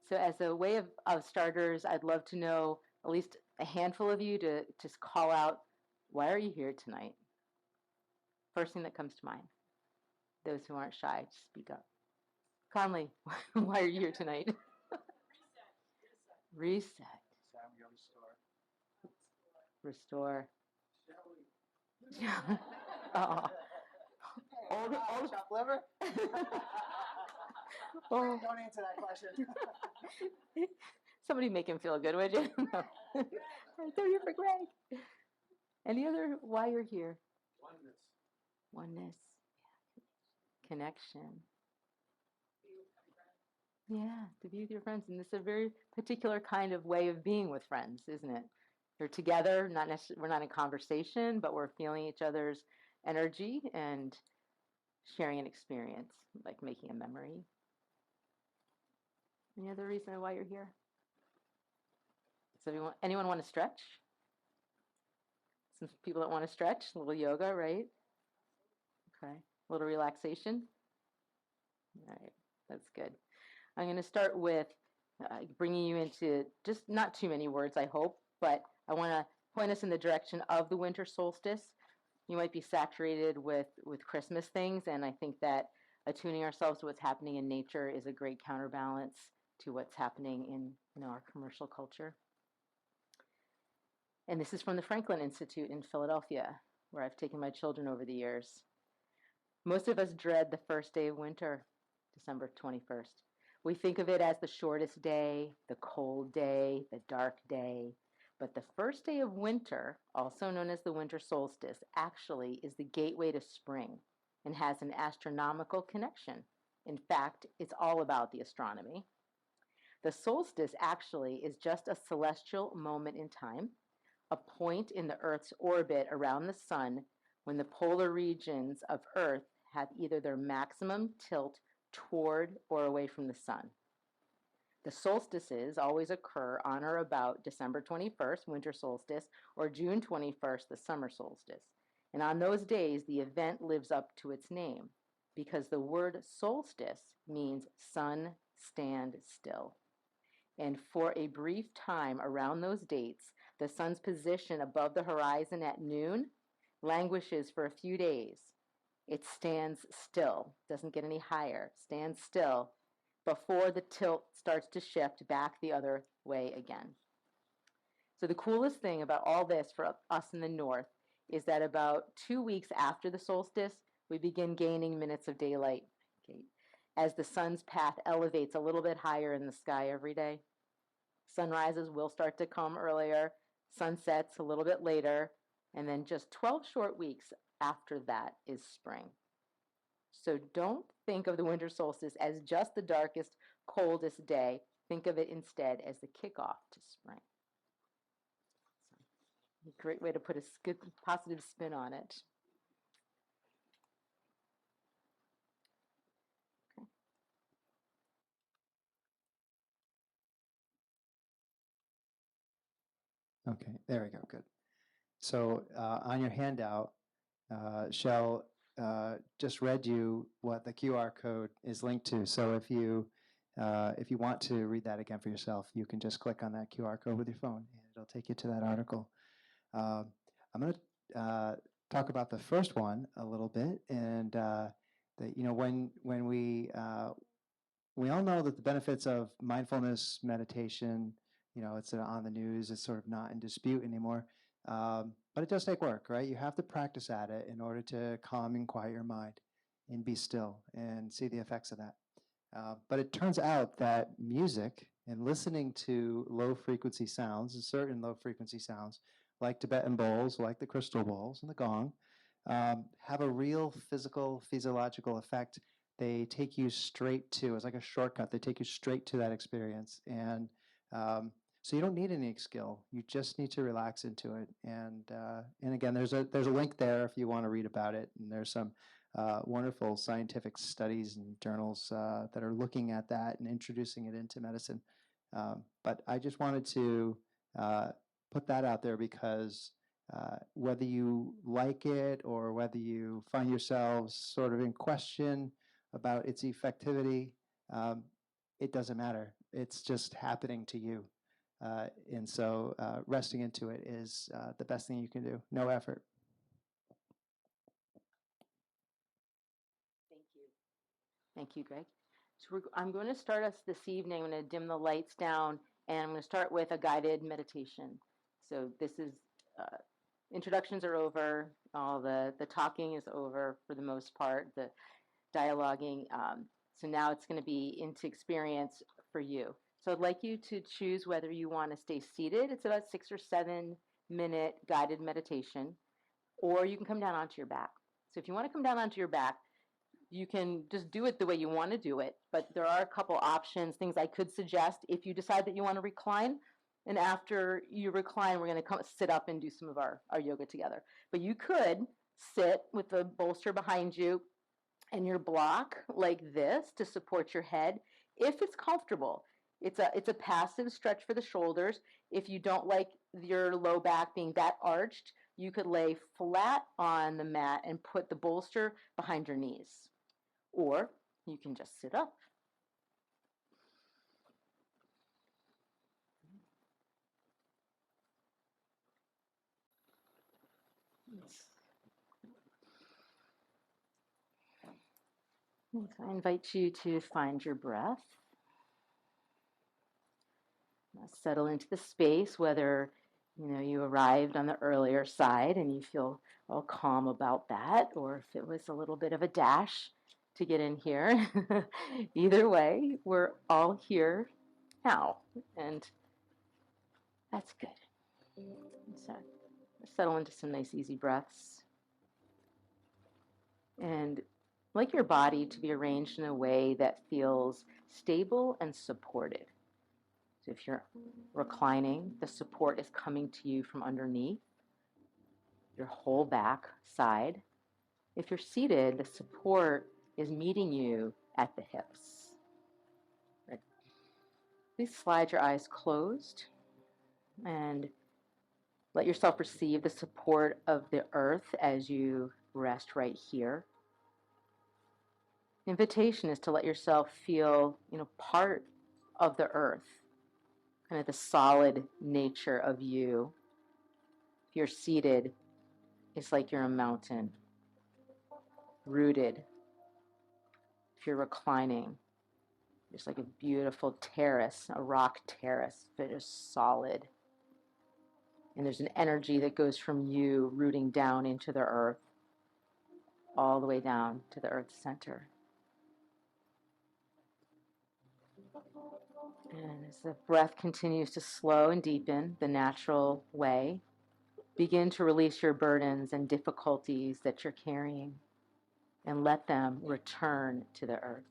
So as a way of starters, I'd love to know at least a handful of you to just call out, why are you here tonight? First thing that comes to mind. Those who aren't shy, speak up. Conley, why are you here tonight? Reset. Restore. Shelley. Oh. Old chopped liver? Oh. Don't answer that question. Somebody make him feel good, would you? No. Throw you for Greg. Any other why you're here? Oneness. Oneness. Connection. Yeah, to be with your friends. And this is a very particular kind of way of being with friends, isn't it? You're together, not necessarily, we're not in conversation, but we're feeling each other's energy and sharing an experience, like making a memory. Any other reason why you're here? So anyone want to stretch? Some people that want to stretch, a little yoga, right? Okay, a little relaxation. All right, that's good. I'm going to start with bringing you into just not too many words, I hope, but I want to point us in the direction of the winter solstice. You might be saturated with Christmas things, and I think that attuning ourselves to what's happening in nature is a great counterbalance to what's happening in our commercial culture. And this is from the Franklin Institute in Philadelphia, where I've taken my children over the years. Most of us dread the first day of winter, December 21st. We think of it as the shortest day, the cold day, the dark day. But the first day of winter, also known as the winter solstice, actually is the gateway to spring and has an astronomical connection. In fact, it's all about the astronomy. The solstice actually is just a celestial moment in time, a point in the Earth's orbit around the sun when the polar regions of Earth have either their maximum tilt toward or away from the sun. The solstices always occur on or about December 21st, winter solstice, or June 21st, the summer solstice. And on those days, the event lives up to its name because the word solstice means sun stand still. And for a brief time around those dates, the sun's position above the horizon at noon languishes for a few days. It stands still, doesn't get any higher, stands still before the tilt starts to shift back the other way again. So the coolest thing about all this for us in the north is that about 2 weeks after the solstice, we begin gaining minutes of daylight, as the sun's path elevates a little bit higher in the sky every day. Sunrises will start to come earlier, sunsets a little bit later, and then just 12 short weeks after that is spring. So don't think of the winter solstice as just the darkest, coldest day. Think of it instead as the kickoff to spring. So, a great way to put a good, positive spin on it. Okay, there we go, good. So on your handout, Shell just read you what the QR code is linked to. So if you want to read that again for yourself, you can just click on that QR code with your phone, and it'll take you to that article. I'm going to talk about the first one a little bit, and that when we all know that the benefits of mindfulness meditation, it's on the news, it's sort of not in dispute anymore. But it does take work, right? You have to practice at it in order to calm and quiet your mind and be still and see the effects of that. But it turns out that music and listening to low frequency sounds, certain low frequency sounds, like Tibetan bowls, like the crystal bowls and the gong, have a real physiological effect. They take you straight to, it's like a shortcut, they take you straight to that experience. And so you don't need any skill. You just need to relax into it. And again, there's a link there if you want to read about it. And there's some wonderful scientific studies and journals that are looking at that and introducing it into medicine. But I just wanted to put that out there because whether you like it or whether you find yourselves sort of in question about its effectivity, it doesn't matter. it's just happening to you. And so resting into it is the best thing you can do. No effort. Thank you. Thank you, Greg. So I'm going to start us this evening. I'm going to dim the lights down, and I'm going to start with a guided meditation. So this is, introductions are over. All the talking is over for the most part, the dialoguing. So now it's going to be into experience for you. So I'd like you to choose whether you want to stay seated. It's about 6 or 7 minute guided meditation, or you can come down onto your back. So if you want to come down onto your back, you can just do it the way you want to do it, but there are a couple options, things I could suggest if you decide that you want to recline. And after you recline, we're going to come sit up and do some of our yoga together. But you could sit with the bolster behind you and your block like this to support your head if it's comfortable. It's a passive stretch for the shoulders. If you don't like your low back being that arched, you could lay flat on the mat and put the bolster behind your knees. Or you can just sit up. So I invite you to find your breath. Now settle into the space, whether you arrived on the earlier side and you feel all calm about that, or if it was a little bit of a dash to get in here. Either way, we're all here now, and that's good. So settle into some nice easy breaths. And like your body to be arranged in a way that feels stable and supported. So if you're reclining, the support is coming to you from underneath your whole back side. If you're seated, the support is meeting you at the hips. Right. Please slide your eyes closed and let yourself receive the support of the earth as you rest right here. The invitation is to let yourself feel, part of the earth, kind of the solid nature of you. If you're seated, it's like you're a mountain, rooted. If you're reclining, it's like a beautiful terrace, a rock terrace that is solid. And there's an energy that goes from you rooting down into the earth, all the way down to the earth's center. And as the breath continues to slow and deepen the natural way, begin to release your burdens and difficulties that you're carrying and let them return to the earth.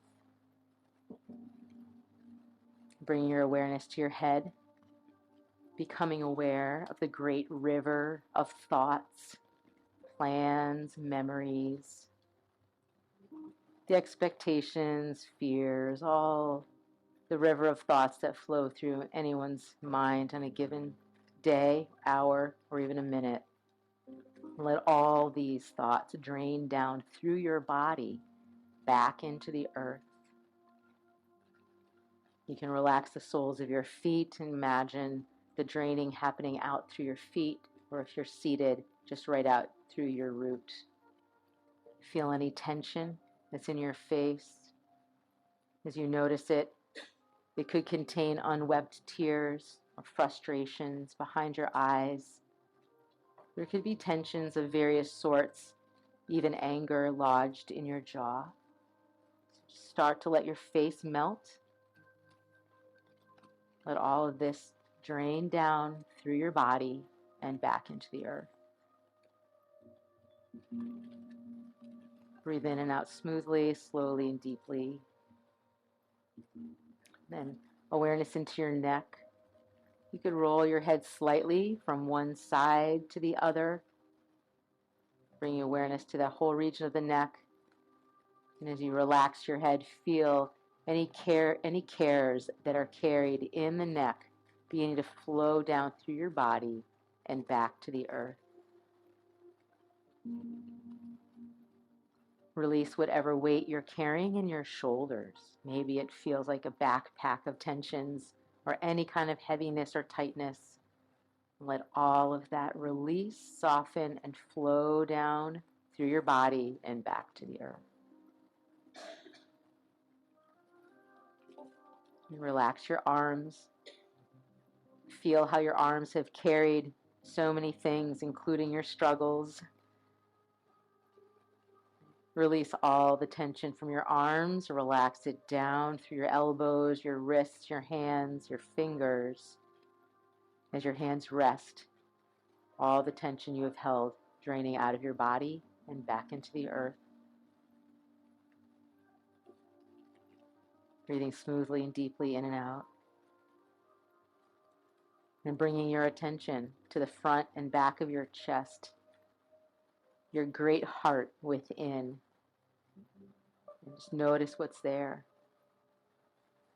Bring your awareness to your head, becoming aware of the great river of thoughts, plans, memories, the expectations, fears, all the river of thoughts that flow through anyone's mind on a given day, hour, or even a minute. Let all these thoughts drain down through your body back into the earth. You can relax the soles of your feet and imagine the draining happening out through your feet, or if you're seated, just right out through your root. Feel any tension that's in your face. As you notice it, it could contain unwept tears or frustrations behind your eyes. There could be tensions of various sorts, even anger lodged in your jaw. Start to let your face melt. Let all of this drain down through your body and back into the earth. Breathe in and out smoothly, slowly, and deeply. Then awareness into your neck. You could roll your head slightly from one side to the other, bringing awareness to the whole region of the neck. And as you relax your head, feel any cares that are carried in the neck beginning to flow down through your body and back to the earth. Release whatever weight you're carrying in your shoulders. Maybe it feels like a backpack of tensions or any kind of heaviness or tightness. Let all of that release, soften, and flow down through your body and back to the earth. And relax your arms. Feel how your arms have carried so many things, including your struggles. Release all the tension from your arms. Relax it down through your elbows, your wrists, your hands, your fingers. As your hands rest, all the tension you have held draining out of your body and back into the earth. Breathing smoothly and deeply in and out. And bringing your attention to the front and back of your chest, your great heart within. And just notice what's there.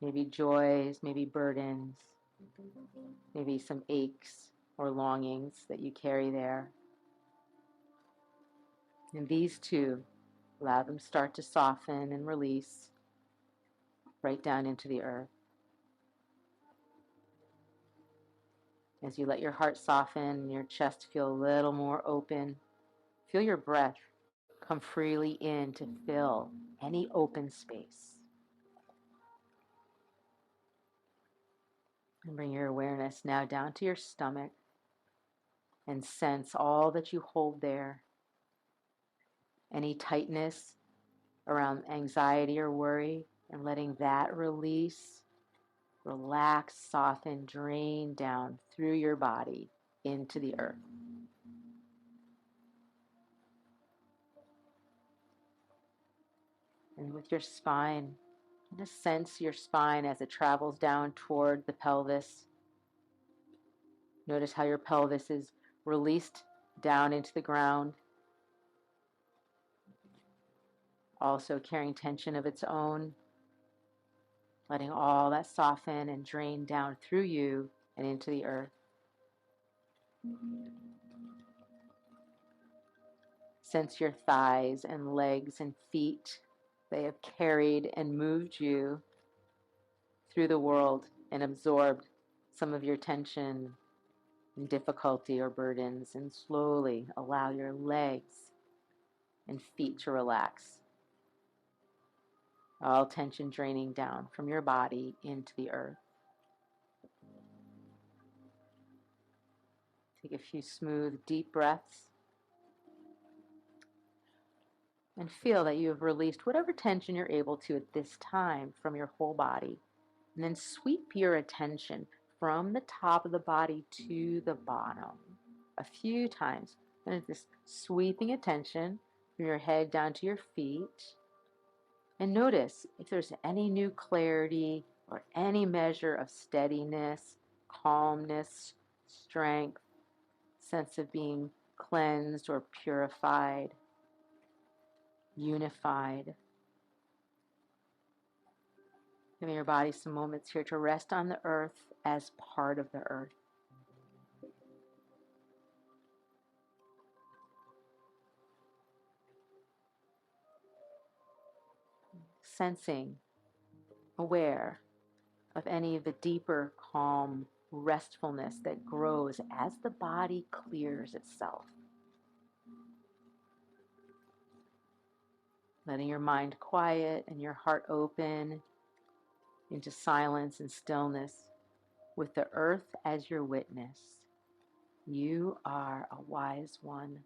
Maybe joys, maybe burdens, maybe some aches or longings that you carry there. And these two, allow them start to soften and release right down into the earth. As you let your heart soften and your chest feel a little more open, feel your breath come freely in to fill any open space. And bring your awareness now down to your stomach and sense all that you hold there. Any tightness around anxiety or worry, and letting that release, relax, soften, drain down through your body into the earth. And with your spine, just sense your spine as it travels down toward the pelvis. Notice how your pelvis is released down into the ground, also carrying tension of its own, letting all that soften and drain down through you and into the earth. Sense your thighs and legs and feet. They have carried and moved you through the world and absorbed some of your tension and difficulty or burdens, and slowly allow your legs and feet to relax. All tension draining down from your body into the earth. Take a few smooth, deep breaths and feel that you have released whatever tension you're able to at this time from your whole body. And then sweep your attention from the top of the body to the bottom a few times. And it's this sweeping attention from your head down to your feet. And notice if there's any new clarity or any measure of steadiness, calmness, strength, sense of being cleansed or purified, unified. Giving your body some moments here to rest on the earth as part of the earth. Sensing, aware of any of the deeper calm restfulness that grows as the body clears itself. Letting your mind quiet and your heart open into silence and stillness with the earth as your witness. You are a wise one,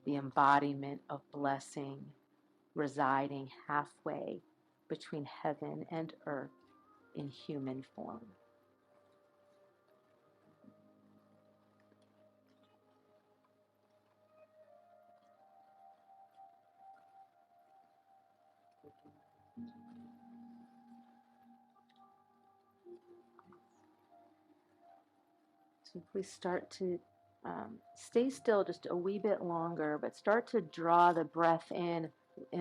the embodiment of blessing, residing halfway between heaven and earth in human form. So please start to stay still just a wee bit longer, but start to draw the breath in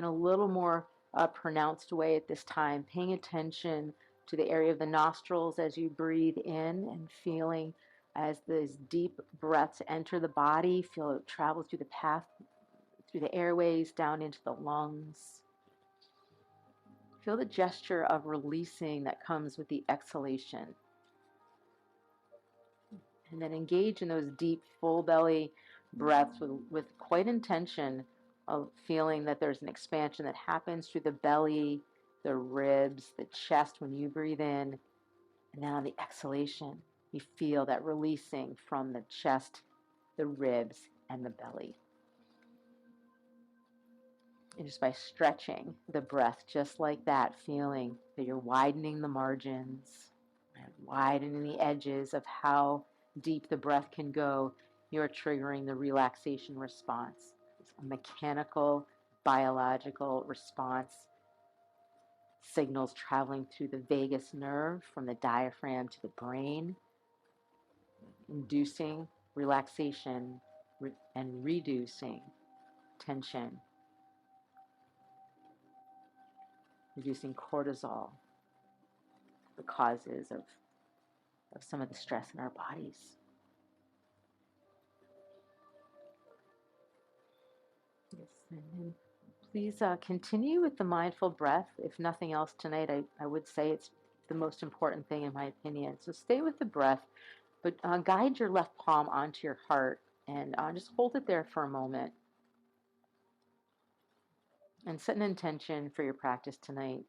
a little more pronounced way at this time, paying attention to the area of the nostrils as you breathe in and feeling as these deep breaths enter the body, feel it travel through through the airways, down into the lungs. Feel the gesture of releasing that comes with the exhalation. And then engage in those deep, full belly breaths with quite intention of feeling that there's an expansion that happens through the belly, the ribs, the chest when you breathe in. And then on the exhalation, you feel that releasing from the chest, the ribs, and the belly. And just by stretching the breath just like that, feeling that you're widening the margins and widening the edges of how deep the breath can go, you're triggering the relaxation response. It's a mechanical, biological response. Signals traveling through the vagus nerve from the diaphragm to the brain, inducing relaxation and reducing tension, reducing cortisol, the causes of some of the stress in our bodies. Yes, and please continue with the mindful breath. If nothing else tonight, I would say it's the most important thing in my opinion. So stay with the breath, but guide your left palm onto your heart and just hold it there for a moment. And set an intention for your practice tonight.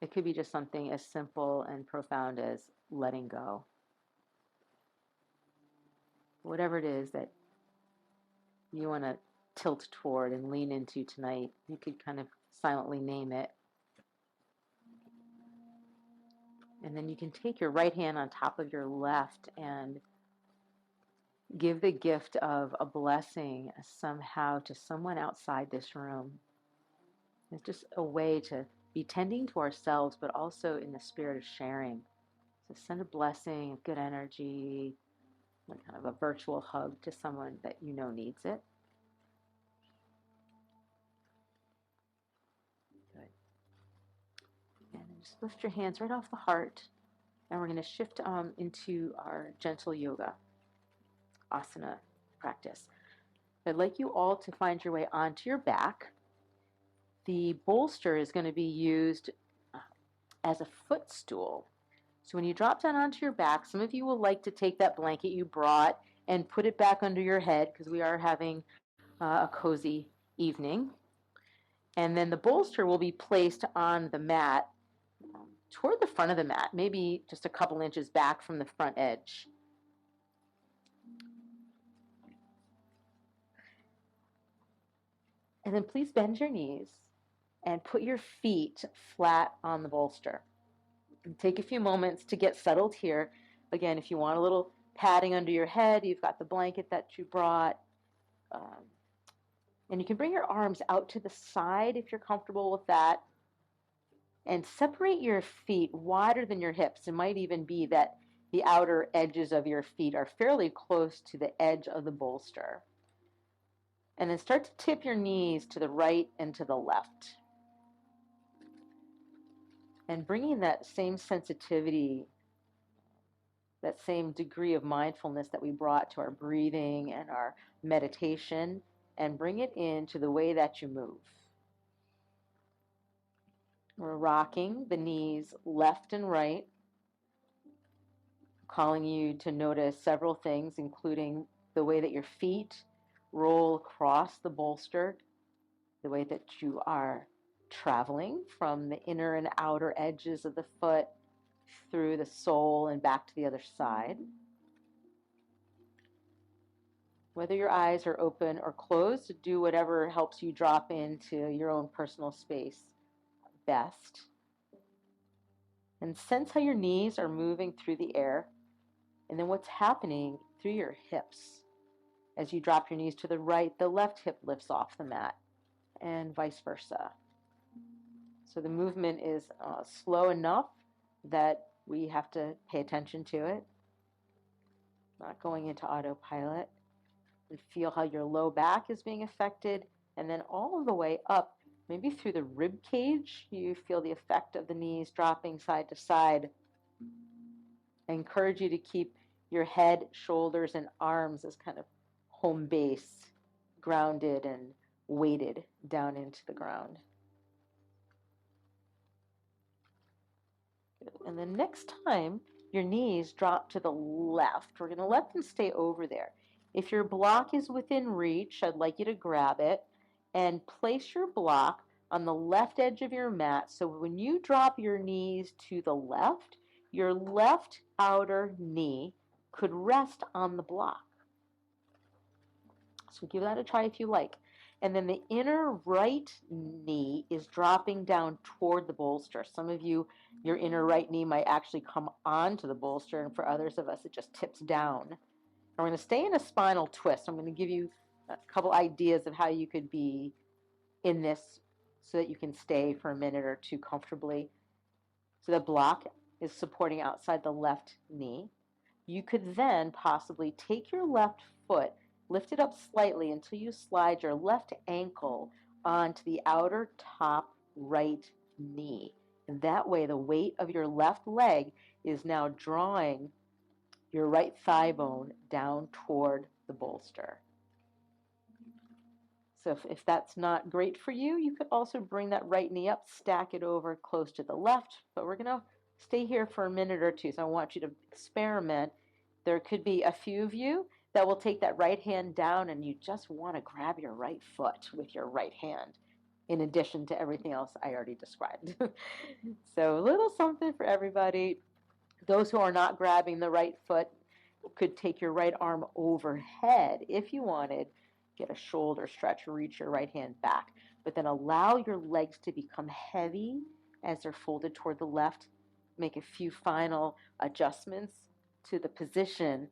It could be just something as simple and profound as letting go. Whatever it is that you want to tilt toward and lean into tonight, you could kind of silently name it. And then you can take your right hand on top of your left and give the gift of a blessing somehow to someone outside this room. It's just a way to be tending to ourselves, but also in the spirit of sharing. So send a blessing of good energy, like kind of a virtual hug to someone that you know needs it. Good. And then just lift your hands right off the heart. And we're going to shift into our gentle yoga, asana practice. I'd like you all to find your way onto your back. The bolster is going to be used as a footstool. So when you drop down onto your back, some of you will like to take that blanket you brought and put it back under your head because we are having a cozy evening. And then the bolster will be placed on the mat toward the front of the mat, maybe just a couple inches back from the front edge. And then please bend your knees and put your feet flat on the bolster. And take a few moments to get settled here. Again, if you want a little padding under your head, you've got the blanket that you brought. And you can bring your arms out to the side if you're comfortable with that. And separate your feet wider than your hips. It might even be that the outer edges of your feet are fairly close to the edge of the bolster. And then start to tip your knees to the right and to the left. And bringing that same sensitivity, that same degree of mindfulness that we brought to our breathing and our meditation, and bring it into the way that you move. We're rocking the knees left and right, calling you to notice several things, including the way that your feet roll across the bolster, the way that you are traveling from the inner and outer edges of the foot through the sole and back to the other side. Whether your eyes are open or closed, do whatever helps you drop into your own personal space best. And sense how your knees are moving through the air, and then what's happening through your hips. As you drop your knees to the right, the left hip lifts off the mat, and vice versa. So the movement is slow enough that we have to pay attention to it, not going into autopilot. And feel how your low back is being affected, and then all the way up, maybe through the rib cage, you feel the effect of the knees dropping side to side. I encourage you to keep your head, shoulders, and arms as kind of home base, grounded and weighted down into the ground. And then next time your knees drop to the left, we're going to let them stay over there. If your block is within reach, I'd like you to grab it and place your block on the left edge of your mat. So when you drop your knees to the left, your left outer knee could rest on the block. So give that a try if you like. And then the inner right knee is dropping down toward the bolster. Some of you, your inner right knee might actually come onto the bolster, and for others of us, it just tips down. And we're going to stay in a spinal twist. I'm going to give you a couple ideas of how you could be in this so that you can stay for a minute or two comfortably. So the block is supporting outside the left knee. You could then possibly take your left foot, lift it up slightly until you slide your left ankle onto the outer top right knee. And that way, the weight of your left leg is now drawing your right thigh bone down toward the bolster. So if that's not great for you, you could also bring that right knee up, stack it over close to the left. But we're going to stay here for a minute or two, so I want you to experiment. There could be a few of you that will take that right hand down and you just want to grab your right foot with your right hand, in addition to everything else I already described. So a little something for everybody. Those who are not grabbing the right foot could take your right arm overhead if you wanted, get a shoulder stretch, reach your right hand back, but then allow your legs to become heavy as they're folded toward the left. Make a few final adjustments to the position,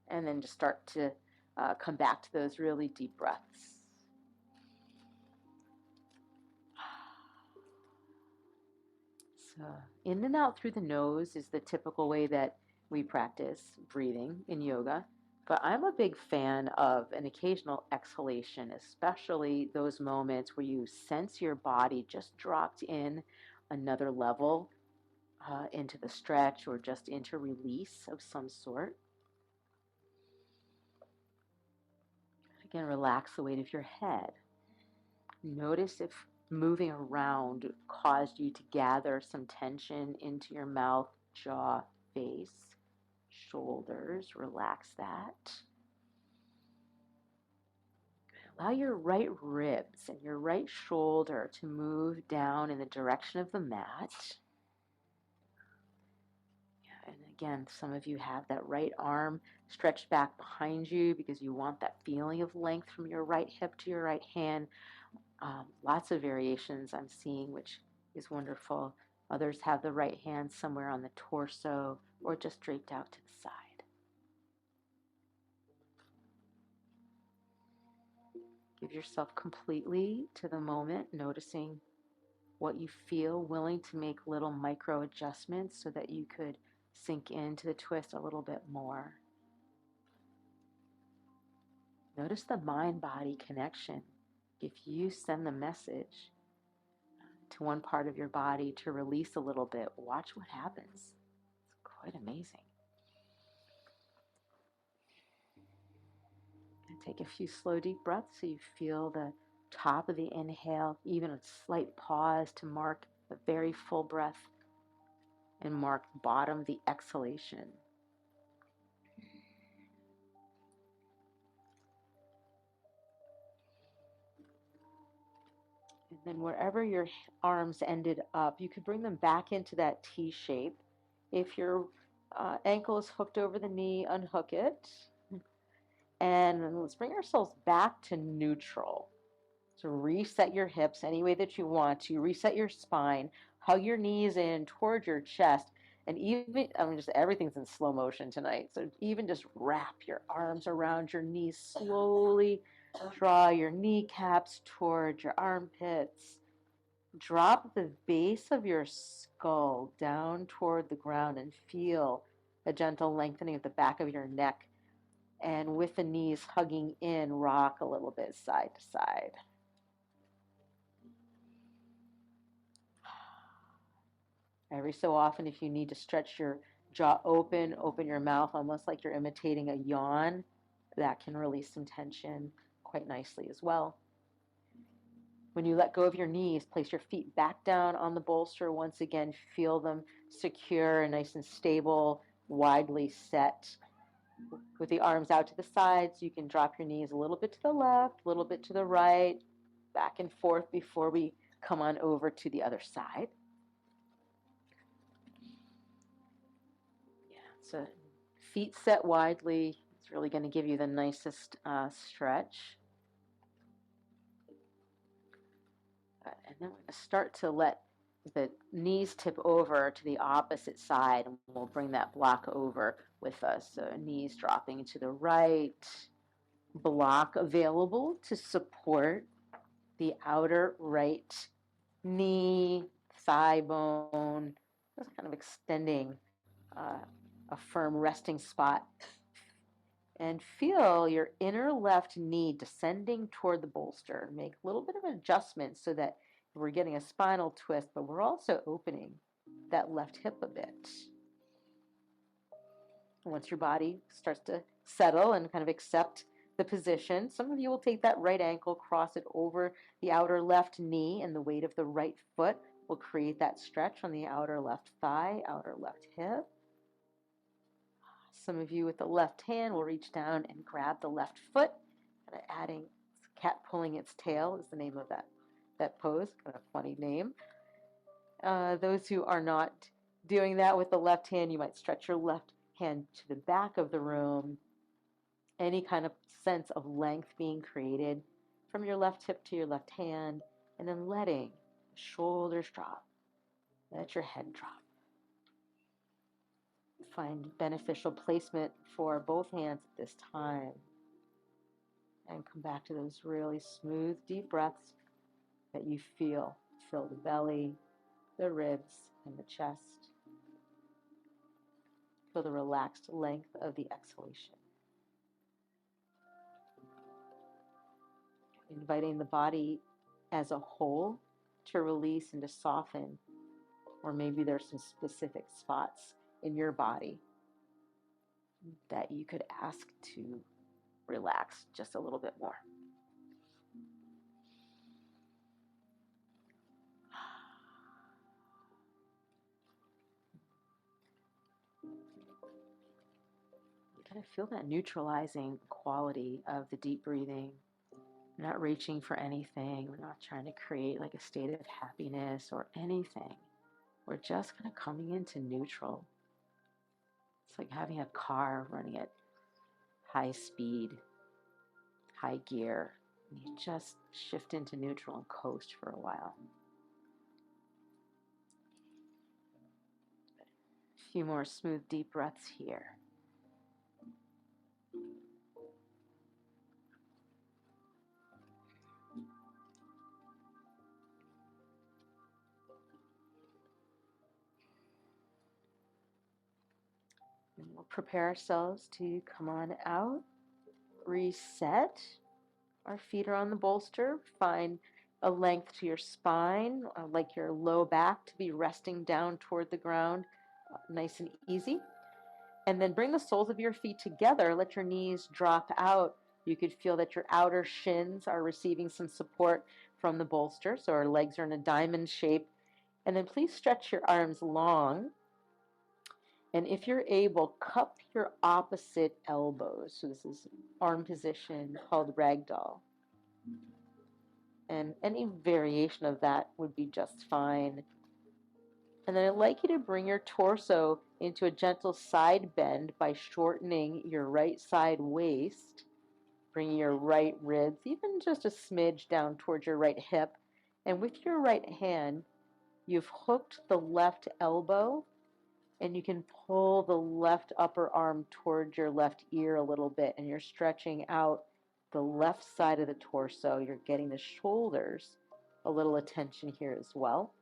and then just start to come back to those really deep breaths. So in and out through the nose is the typical way that we practice breathing in yoga. But I'm a big fan of an occasional exhalation, especially those moments where you sense your body just dropped in another level into the stretch or just into release of some sort. Again, relax the weight of your head. Notice if moving around caused you to gather some tension into your mouth, jaw, face, shoulders. Relax that. Allow your right ribs and your right shoulder to move down in the direction of the mat. And again, some of you have that right arm stretched back behind you because you want that feeling of length from your right hip to your right hand. Lots of variations I'm seeing, which is wonderful. Others have the right hand somewhere on the torso or just draped out to the side. Give yourself completely to the moment, noticing what you feel, willing to make little micro adjustments so that you could sink into the twist a little bit more. Notice the mind-body connection. If you send the message to one part of your body to release a little bit, watch what happens. It's quite amazing. And take a few slow, deep breaths so you feel the top of the inhale, even a slight pause to mark the very full breath, and mark bottom the exhalation. And then wherever your arms ended up, you could bring them back into that T shape. If your ankle is hooked over the knee, unhook it. And let's bring ourselves back to neutral. So reset your hips any way that you want to. Reset your spine. Hug your knees in toward your chest. And even, just everything's in slow motion tonight. So even just wrap your arms around your knees slowly. Draw your kneecaps toward your armpits. Drop the base of your skull down toward the ground and feel a gentle lengthening of the back of your neck. And with the knees hugging in, rock a little bit side to side. Every so often, if you need to stretch your jaw open, open your mouth, almost like you're imitating a yawn, that can release some tension quite nicely as well. When you let go of your knees, place your feet back down on the bolster. Once again, feel them secure and nice and stable, widely set. With the arms out to the sides, you can drop your knees a little bit to the left, a little bit to the right, back and forth before we come on over to the other side. Yeah, so feet set widely. It's really going to give you the nicest stretch. And then we're going to start to let the knees tip over to the opposite side, and we'll bring that block over with us. So knees dropping to the right, block available to support the outer right knee, thigh bone, just kind of extending a firm resting spot. And feel your inner left knee descending toward the bolster. Make a little bit of an adjustment so that we're getting a spinal twist, but we're also opening that left hip a bit. Once your body starts to settle and kind of accept the position, some of you will take that right ankle, cross it over the outer left knee, and the weight of the right foot will create that stretch on the outer left thigh, outer left hip. Some of you with the left hand will reach down and grab the left foot, kind of adding cat pulling its tail is the name of that pose, kind of a funny name. Those who are not doing that with the left hand, you might stretch your left hand to the back of the room. Any kind of sense of length being created from your left hip to your left hand, and then letting the shoulders drop, let your head drop. Find beneficial placement for both hands at this time. And come back to those really smooth, deep breaths that you feel. Fill the belly, the ribs, and the chest. Feel the relaxed length of the exhalation. Inviting the body as a whole to release and to soften. Or maybe there's some specific spots in your body that you could ask to relax just a little bit more. Kind of feel that neutralizing quality of the deep breathing. We're not reaching for anything. We're not trying to create like a state of happiness or anything. We're just kind of coming into neutral. It's like having a car running at high speed, high gear. And you just shift into neutral and coast for a while. A few more smooth, deep breaths here. And we'll prepare ourselves to come on out, reset. Our feet are on the bolster. Find a length to your spine, like your low back to be resting down toward the ground, nice and easy. And then bring the soles of your feet together. Let your knees drop out. You could feel that your outer shins are receiving some support from the bolster. So our legs are in a diamond shape. And then please stretch your arms long. And if you're able, cup your opposite elbows. So this is arm position called ragdoll. And any variation of that would be just fine. And then I'd like you to bring your torso into a gentle side bend by shortening your right side waist, bringing your right ribs even just a smidge down towards your right hip. And with your right hand, you've hooked the left elbow, and you can pull the left upper arm towards your left ear a little bit, and you're stretching out the left side of the torso. You're getting the shoulders a little attention here as well.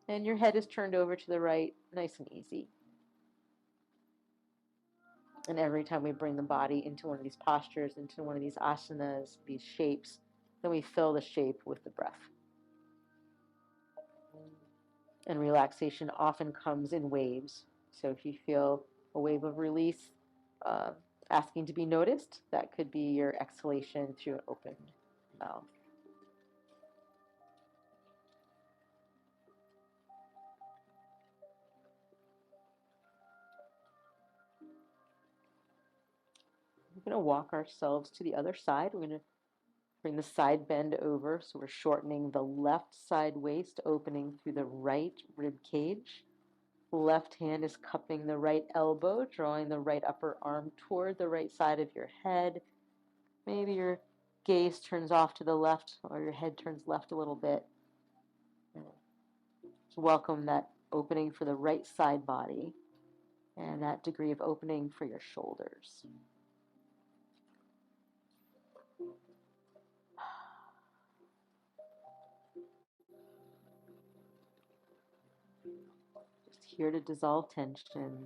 And your head is turned over to the right, nice and easy. And every time we bring the body into one of these postures, into one of these asanas, these shapes, then we fill the shape with the breath. And relaxation often comes in waves. So if you feel a wave of release, asking to be noticed, that could be your exhalation through an open mouth. We're going to walk ourselves to the other side. We're going to bring the side bend over, so we're shortening the left side waist, opening through the right rib cage. Left hand is cupping the right elbow, drawing the right upper arm toward the right side of your head. Maybe your gaze turns off to the left, or your head turns left a little bit. Just welcome that opening for the right side body and that degree of opening for your shoulders. Just here to dissolve tension.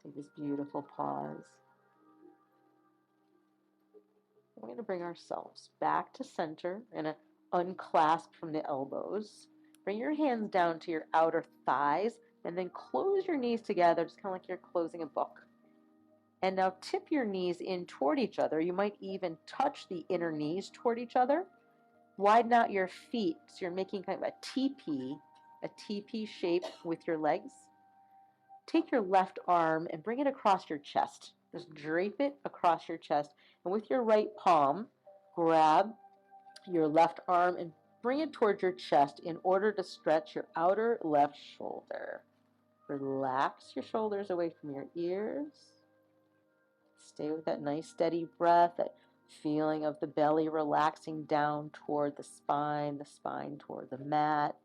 Take this beautiful pause. We're going to bring ourselves back to center and unclasp from the elbows. Bring your hands down to your outer thighs and then close your knees together, just kind of like you're closing a book. And now tip your knees in toward each other. You might even touch the inner knees toward each other. Widen out your feet so you're making kind of a TP shape with your legs. Take your left arm and bring it across your chest. Just drape it across your chest. And with your right palm, grab your left arm and bring it towards your chest in order to stretch your outer left shoulder. Relax your shoulders away from your ears. Stay with that nice steady breath, that feeling of the belly relaxing down toward the spine toward the mat.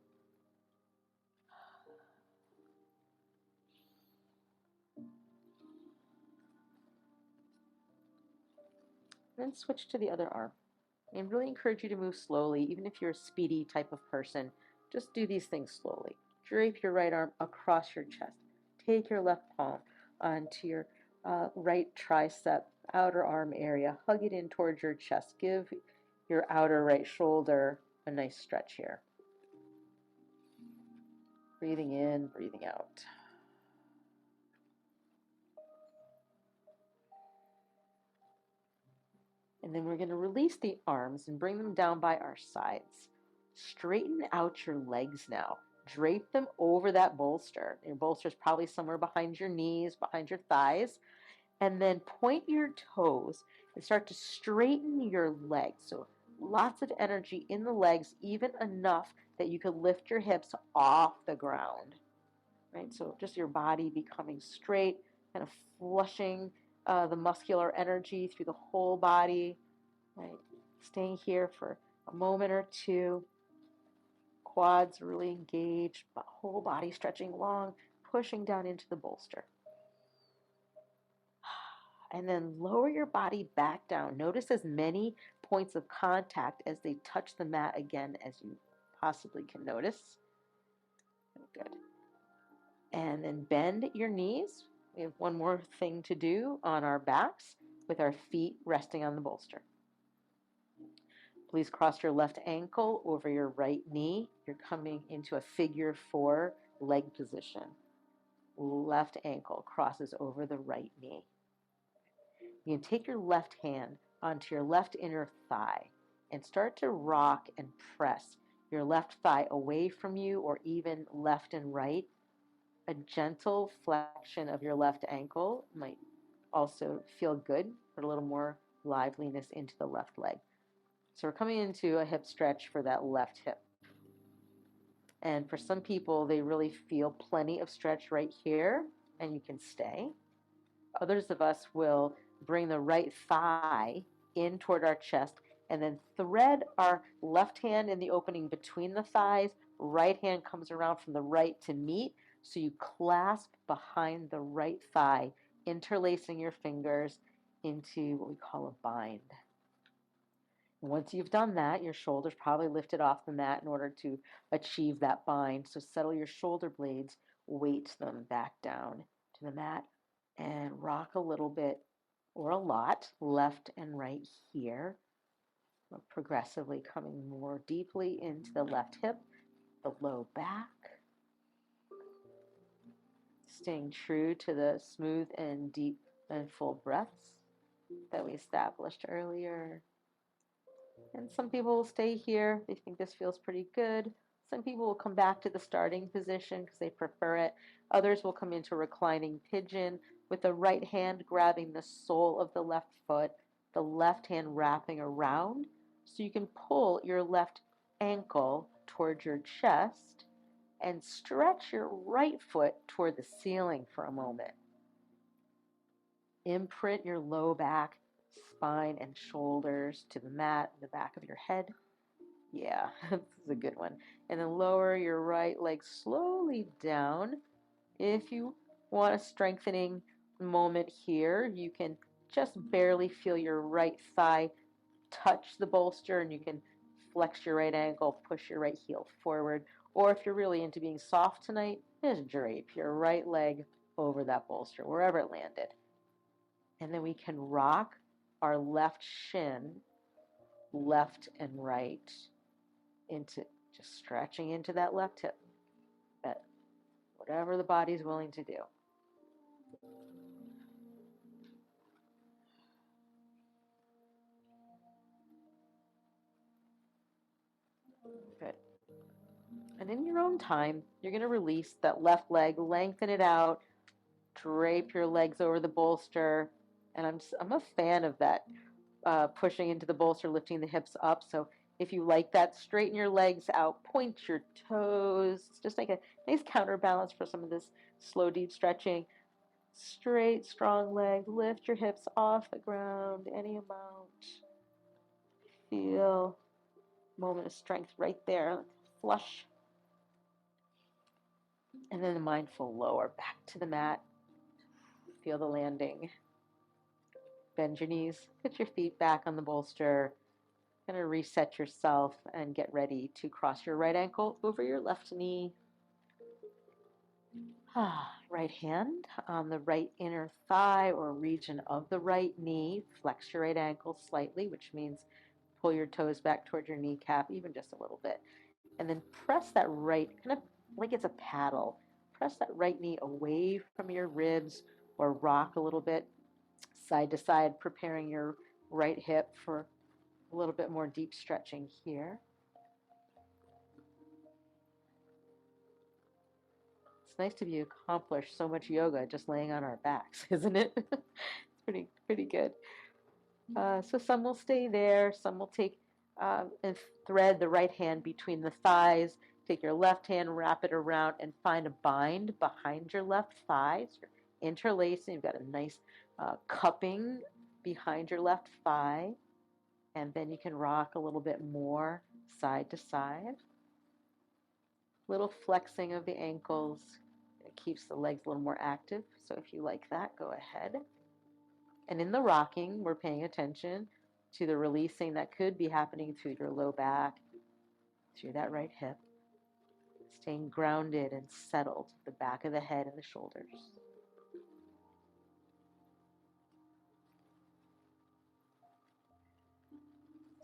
Then switch to the other arm. And really encourage you to move slowly, even if you're a speedy type of person. Just do these things slowly. Drape your right arm across your chest. Take your left palm onto your right tricep, outer arm area. Hug it in towards your chest. Give your outer right shoulder a nice stretch here. Breathing in, breathing out. And then we're going to release the arms and bring them down by our sides. Straighten out your legs now. Drape them over that bolster. Your bolster is probably somewhere behind your knees, behind your thighs. And then point your toes and start to straighten your legs. So lots of energy in the legs, even enough that you could lift your hips off the ground. Right? So just your body becoming straight, kind of flushing the muscular energy through the whole body. Right? Staying here for a moment or two. Quads really engaged, whole body stretching long, pushing down into the bolster. And then lower your body back down. Notice as many points of contact as they touch the mat again as you possibly can notice. Good. And then bend your knees. We have one more thing to do on our backs with our feet resting on the bolster. Please cross your left ankle over your right knee. You're coming into a figure 4 leg position. Left ankle crosses over the right knee. You can take your left hand onto your left inner thigh and start to rock and press your left thigh away from you, or even left and right. A gentle flexion of your left ankle might also feel good, put a little more liveliness into the left leg. So we're coming into a hip stretch for that left hip. And for some people, they really feel plenty of stretch right here, and you can stay. Others of us will bring the right thigh in toward our chest and then thread our left hand in the opening between the thighs. Right hand comes around from the right to meet. So you clasp behind the right thigh, interlacing your fingers into what we call a bind. Once you've done that, your shoulders probably lifted off the mat in order to achieve that bind. So settle your shoulder blades, weight them back down to the mat, and rock a little bit or a lot left and right here. We're progressively coming more deeply into the left hip, the low back. Staying true to the smooth and deep and full breaths that we established earlier. And some people will stay here. They think this feels pretty good. Some people will come back to the starting position because they prefer it. Others will come into reclining pigeon with the right hand grabbing the sole of the left foot, the left hand wrapping around, so you can pull your left ankle towards your chest and stretch your right foot toward the ceiling for a moment. Imprint your low back, spine, and shoulders to the mat, the back of your head. Yeah, this is a good one. And then lower your right leg slowly down. If you want a strengthening moment here, you can just barely feel your right thigh touch the bolster, and you can flex your right ankle, push your right heel forward. Or if you're really into being soft tonight, just drape your right leg over that bolster, wherever it landed. And then we can rock our left shin, left and right, into just stretching into that left hip. But whatever the body's willing to do. Good. And in your own time, you're going to release that left leg, lengthen it out, drape your legs over the bolster. And I'm a fan of that, pushing into the bolster, lifting the hips up. So if you like that, straighten your legs out, point your toes. It's just like a nice counterbalance for some of this slow, deep stretching. Straight, strong leg. Lift your hips off the ground, any amount. Feel moment of strength right there. Flush. And then the mindful lower back to the mat. Feel the landing. Bend your knees. Put your feet back on the bolster. Kind of reset yourself and get ready to cross your right ankle over your left knee. Right hand on the right inner thigh or region of the right knee. Flex your right ankle slightly, which means pull your toes back toward your kneecap, even just a little bit. And then press that right, kind of like it's a paddle. Press that right knee away from your ribs or rock a little bit side to side, preparing your right hip for a little bit more deep stretching here. It's nice to be accomplished so much yoga just laying on our backs, isn't it? It's pretty good. So some will stay there, some will take and thread the right hand between the thighs. Take your left hand, wrap it around, and find a bind behind your left thigh. So you're interlacing. You've got a nice cupping behind your left thigh. And then you can rock a little bit more side to side. Little flexing of the ankles. It keeps the legs a little more active. So if you like that, go ahead. And in the rocking, we're paying attention to the releasing that could be happening through your low back, through that right hip. Staying grounded and settled, the back of the head and the shoulders.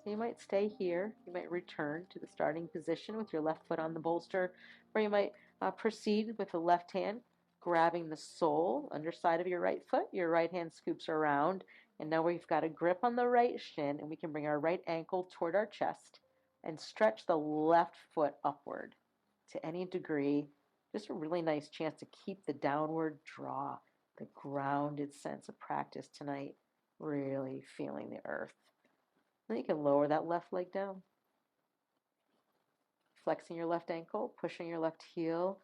So you might stay here. You might return to the starting position with your left foot on the bolster, or you might proceed with the left hand grabbing the sole, underside of your right foot. Your right hand scoops around, and now we've got a grip on the right shin, and we can bring our right ankle toward our chest and stretch the left foot upward to any degree. Just a really nice chance to keep the downward draw, the grounded sense of practice tonight, really feeling the earth. Then you can lower that left leg down. Flexing your left ankle, pushing your left heel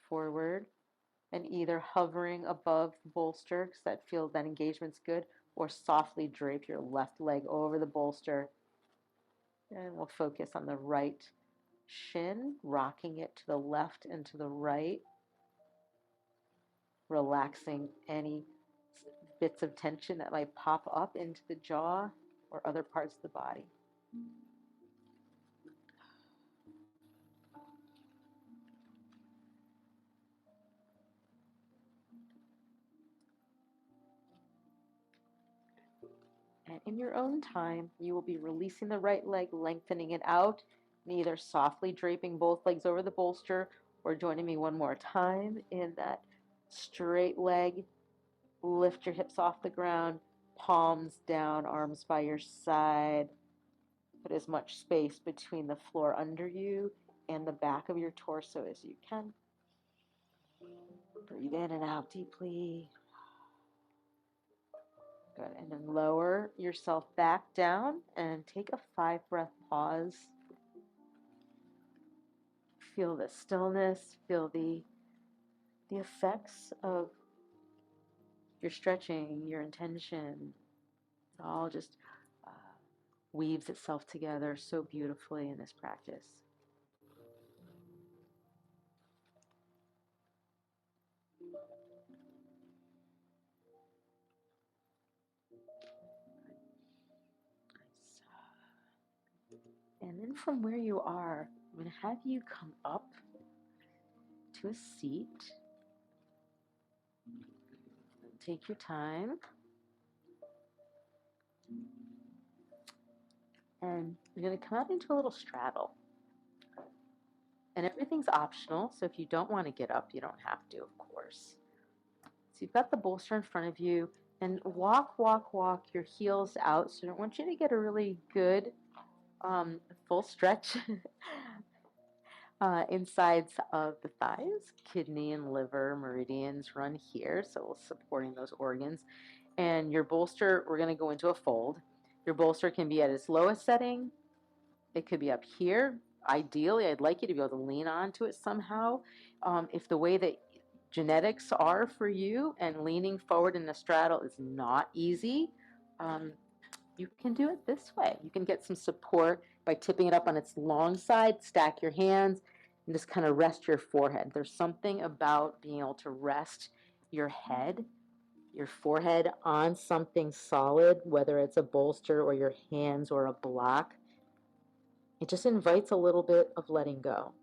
forward, and either hovering above the bolster, because that engagement's good, or softly drape your left leg over the bolster. And we'll focus on the right shin, rocking it to the left and to the right, relaxing any bits of tension that might pop up into the jaw or other parts of the body. And in your own time, you will be releasing the right leg, lengthening it out, and either softly draping both legs over the bolster or joining me one more time in that straight leg. Lift your hips off the ground, palms down, arms by your side. Put as much space between the floor under you and the back of your torso as you can. Breathe in and out deeply. Good. And then lower yourself back down and take a 5-breath pause. Feel the stillness, feel the effects of your stretching, your intention. It all just weaves itself together so beautifully in this practice. And then from where you are, I'm going to have you come up to a seat. Take your time. And you're going to come out into a little straddle. And everything's optional, so if you don't want to get up, you don't have to, of course. So you've got the bolster in front of you, and walk your heels out. So I want you to get a really good full stretch insides of the thighs. Kidney and liver meridians run here, so supporting those organs. And your bolster, we're going to go into a fold. Your bolster can be at its lowest setting. It could be up here. Ideally, I'd like you to be able to lean onto it somehow. If the way that genetics are for you and leaning forward in the straddle is not easy, you can do it this way. You can get some support by tipping it up on its long side, stack your hands, and just kind of rest your forehead. There's something about being able to rest your head, your forehead on something solid, whether it's a bolster or your hands or a block. It just invites a little bit of letting go.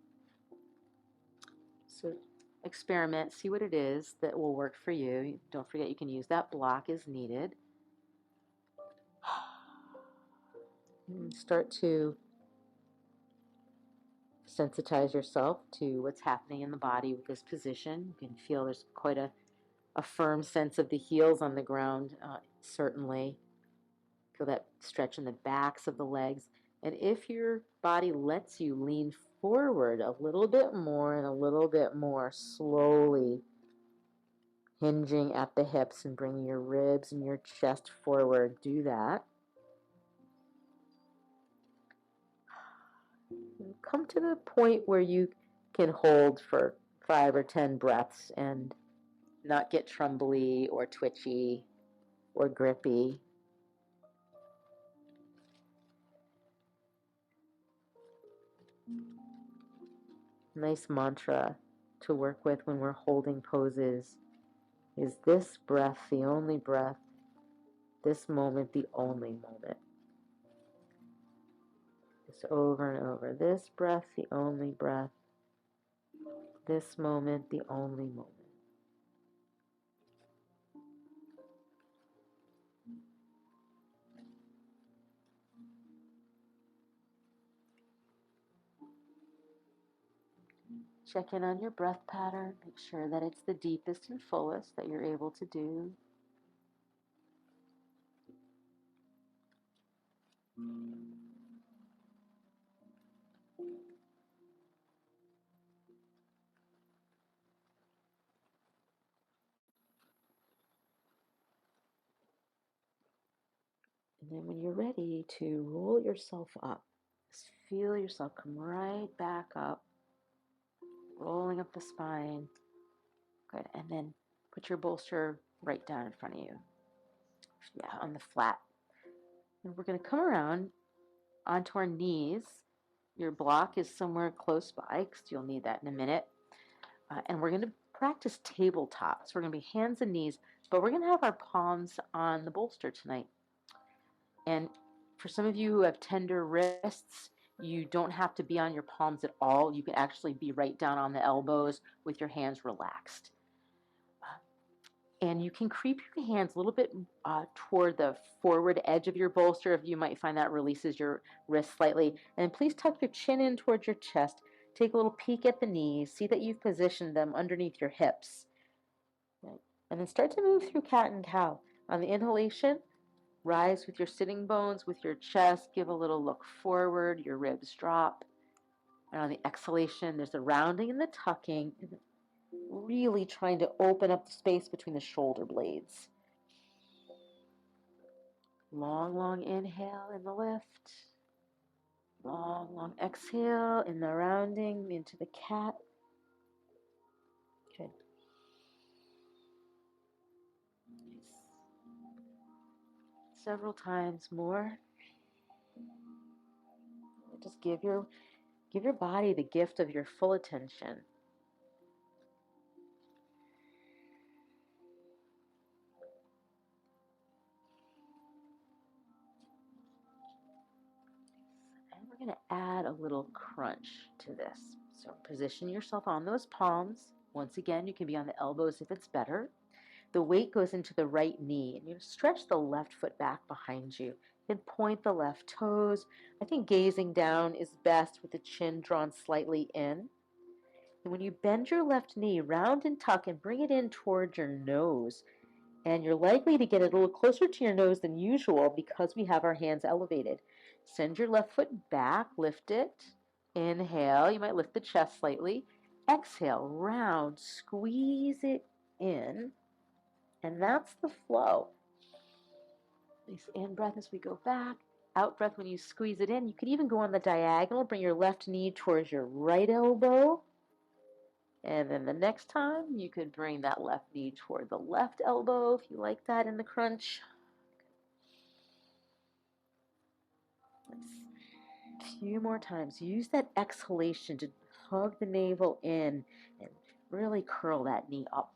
So experiment, see what it is that will work for you. Don't forget you can use that block as needed. And start to sensitize yourself to what's happening in the body with this position. You can feel there's quite a firm sense of the heels on the ground, certainly. Feel that stretch in the backs of the legs. And if your body lets you lean forward a little bit more and a little bit more, slowly hinging at the hips and bringing your ribs and your chest forward, do that. And come to the point where you can hold for 5 or 10 breaths and not get trembly or twitchy or grippy. Nice mantra to work with when we're holding poses is this breath the only breath, this moment the only moment. Just over and over. This breath the only breath, this moment the only moment. Check in on your breath pattern. Make sure that it's the deepest and fullest that you're able to do. And then when you're ready to roll yourself up, just feel yourself come right back up, rolling up the spine. Good. And then put your bolster right down in front of you. Yeah, on the flat. And we're going to come around onto our knees. Your block is somewhere close by because you'll need that in a minute. And we're going to practice tabletop. So we're going to be hands and knees, but we're going to have our palms on the bolster tonight. And for some of you who have tender wrists, you don't have to be on your palms at all. You can actually be right down on the elbows with your hands relaxed. And you can creep your hands a little bit toward the forward edge of your bolster if you might find that releases your wrist slightly. And please tuck your chin in towards your chest. Take a little peek at the knees. See that you've positioned them underneath your hips. Right. And then start to move through cat and cow. On the inhalation, rise with your sitting bones, with your chest. Give a little look forward. Your ribs drop. And on the exhalation, there's the rounding and the tucking. Really trying to open up the space between the shoulder blades. Long, long inhale in the lift. Long, long exhale in the rounding into the cat. Good. Nice. Several times more. Just give your body the gift of your full attention. And we're going to add a little crunch to this. So position yourself on those palms. Once again, you can be on the elbows if it's better. The weight goes into the right knee, and you stretch the left foot back behind you. Then point the left toes. I think gazing down is best with the chin drawn slightly in. And when you bend your left knee, round and tuck and bring it in towards your nose. And you're likely to get it a little closer to your nose than usual because we have our hands elevated. Send your left foot back, lift it. Inhale, you might lift the chest slightly. Exhale, round, squeeze it in. And that's the flow. Nice in breath as we go back. Out breath when you squeeze it in. You could even go on the diagonal. Bring your left knee towards your right elbow. And then the next time, you could bring that left knee toward the left elbow if you like that in the crunch. Nice. A few more times. Use that exhalation to hug the navel in and really curl that knee up.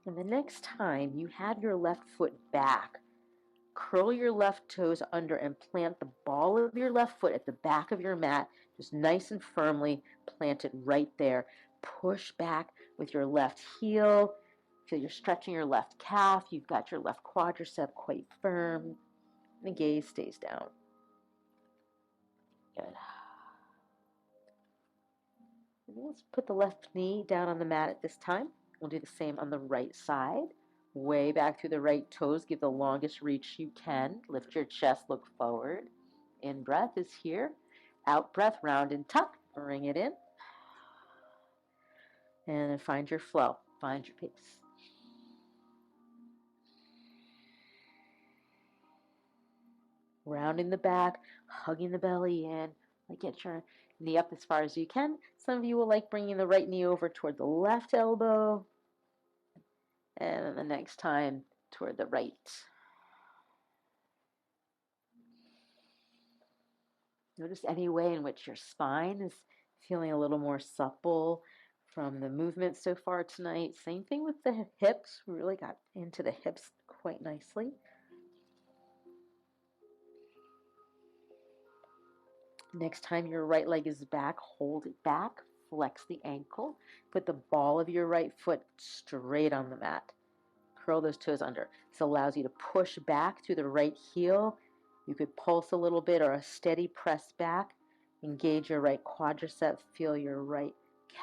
And the next time you have your left foot back, curl your left toes under and plant the ball of your left foot at the back of your mat, just nice and firmly plant it right there. Push back with your left heel. Feel you're stretching your left calf. You've got your left quadricep quite firm. The gaze stays down. Good. And let's put the left knee down on the mat at this time. We'll do the same on the right side. Way back through the right toes. Give the longest reach you can. Lift your chest, look forward. In breath is here. Out breath, round and tuck. Bring it in. And then find your flow. Find your pace. Rounding the back, hugging the belly in. Get your knee up as far as you can. Some of you will like bringing the right knee over toward the left elbow. And then the next time toward the right. Notice any way in which your spine is feeling a little more supple from the movement so far tonight. Same thing with the hips. We really got into the hips quite nicely. Next time your right leg is back, hold it back, flex the ankle, put the ball of your right foot straight on the mat. Curl those toes under. This allows you to push back through the right heel. You could pulse a little bit or a steady press back. Engage your right quadricep. Feel your right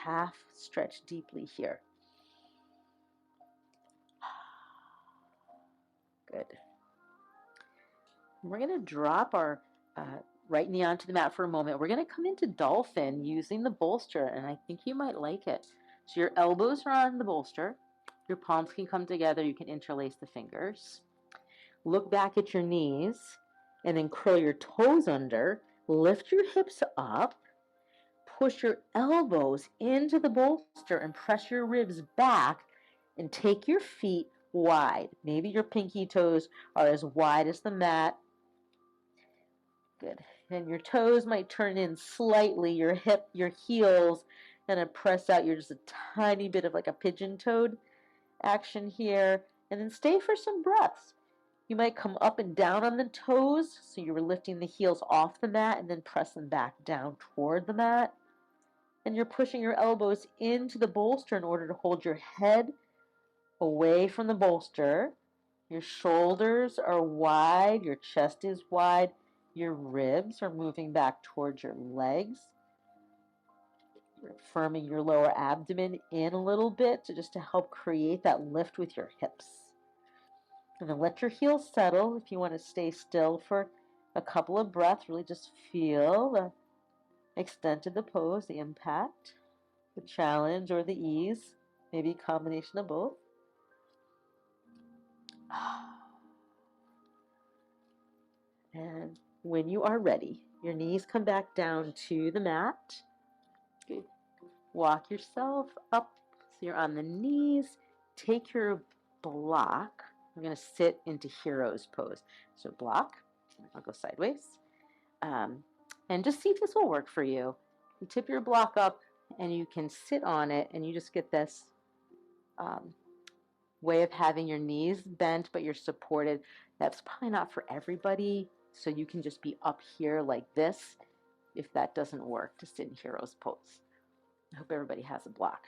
calf stretch deeply here. Good. We're going to drop our right knee onto the mat for a moment. We're going to come into dolphin using the bolster, and I think you might like it. So your elbows are on the bolster. Your palms can come together. You can interlace the fingers. Look back at your knees, and then curl your toes under. Lift your hips up. Push your elbows into the bolster and press your ribs back, and take your feet wide. Maybe your pinky toes are as wide as the mat. Good. And your toes might turn in slightly. Your heels, and press out. You're just a tiny bit of like a pigeon-toed action here. And then stay for some breaths. You might come up and down on the toes. So you were lifting the heels off the mat and then press them back down toward the mat. And you're pushing your elbows into the bolster in order to hold your head away from the bolster. Your shoulders are wide. Your chest is wide. Your ribs are moving back towards your legs. You're firming your lower abdomen in a little bit just to help create that lift with your hips. And then let your heels settle. If you want to stay still for a couple of breaths, really just feel the extent of the pose, the impact. the challenge or the ease, maybe a combination of both. And when you are ready, your knees come back down to the mat. Good. Walk yourself up so you're on the knees. Take your block. We're going to sit into hero's pose. So block. I'll go sideways. And just see if this will work for you. You tip your block up and you can sit on it and you just get this way of having your knees bent but you're supported. That's probably not for everybody, so you can just be up here like this if that doesn't work to sit in hero's pose. I hope everybody has a block.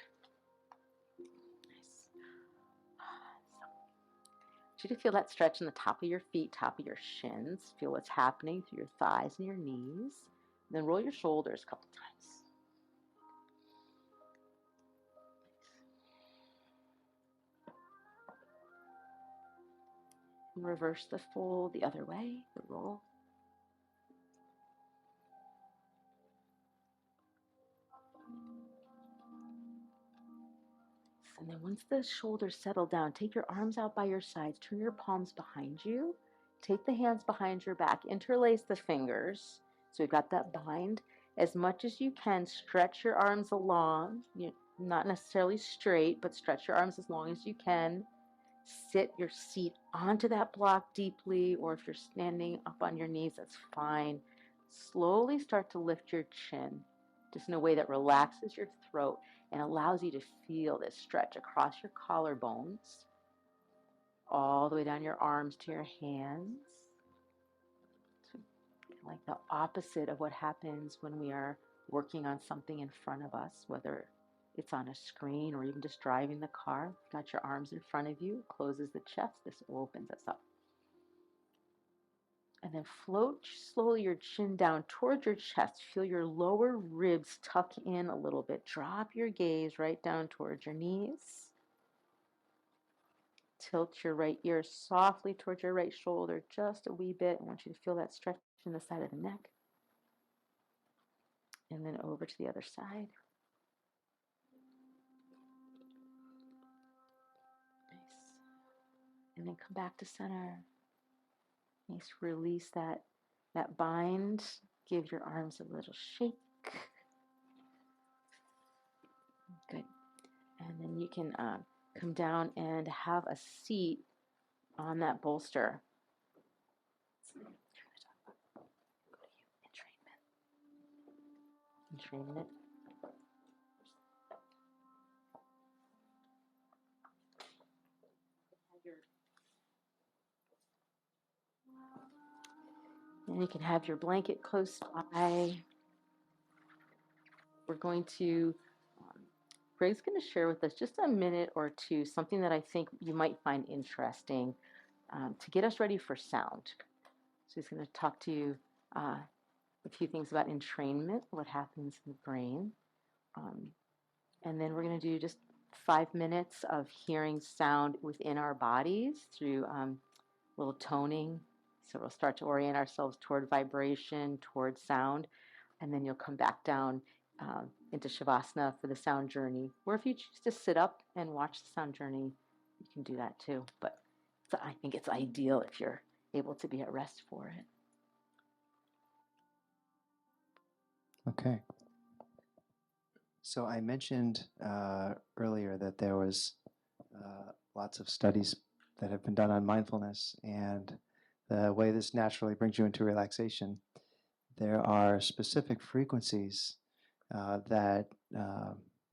Nice. So, I want you to feel that stretch in the top of your feet, top of your shins. Feel what's happening through your thighs and your knees. Then roll your shoulders a couple times. And reverse the fold the other way, the roll. And then once the shoulders settle down, take your arms out by your sides, turn your palms behind you, take the hands behind your back, interlace the fingers. So we've got that bind. As much as you can, stretch your arms along, not necessarily straight, but stretch your arms as long as you can. Sit your seat onto that block deeply, or if you're standing up on your knees, that's fine. Slowly start to lift your chin, just in a way that relaxes your throat and allows you to feel this stretch across your collarbones, all the way down your arms to your hands. So, like the opposite of what happens when we are working on something in front of us, whether it's on a screen or even just driving the car. Got your arms in front of you, closes the chest, this opens us up. And then float slowly your chin down towards your chest. Feel your lower ribs tuck in a little bit. Drop your gaze right down towards your knees. Tilt your right ear softly towards your right shoulder just a wee bit. I want you to feel that stretch in the side of the neck. And then over to the other side. Nice. And then come back to center. Nice. Release that bind. Give your arms a little shake. Good. And then you can come down and have a seat on that bolster. Entrainment. And you can have your blanket close by. We're going to, Greg's going to share with us just a minute or two, something that I think you might find interesting to get us ready for sound. So he's going to talk to you a few things about entrainment, what happens in the brain. And then we're going to do just 5 minutes of hearing sound within our bodies through a little toning. So we'll start to orient ourselves toward vibration, toward sound, and then you'll come back down into Shavasana for the sound journey. Or if you choose to sit up and watch the sound journey, you can do that too. But I think it's ideal if you're able to be at rest for it. Okay. So I mentioned earlier that there was lots of studies that have been done on mindfulness and the way this naturally brings you into relaxation. There are specific frequencies that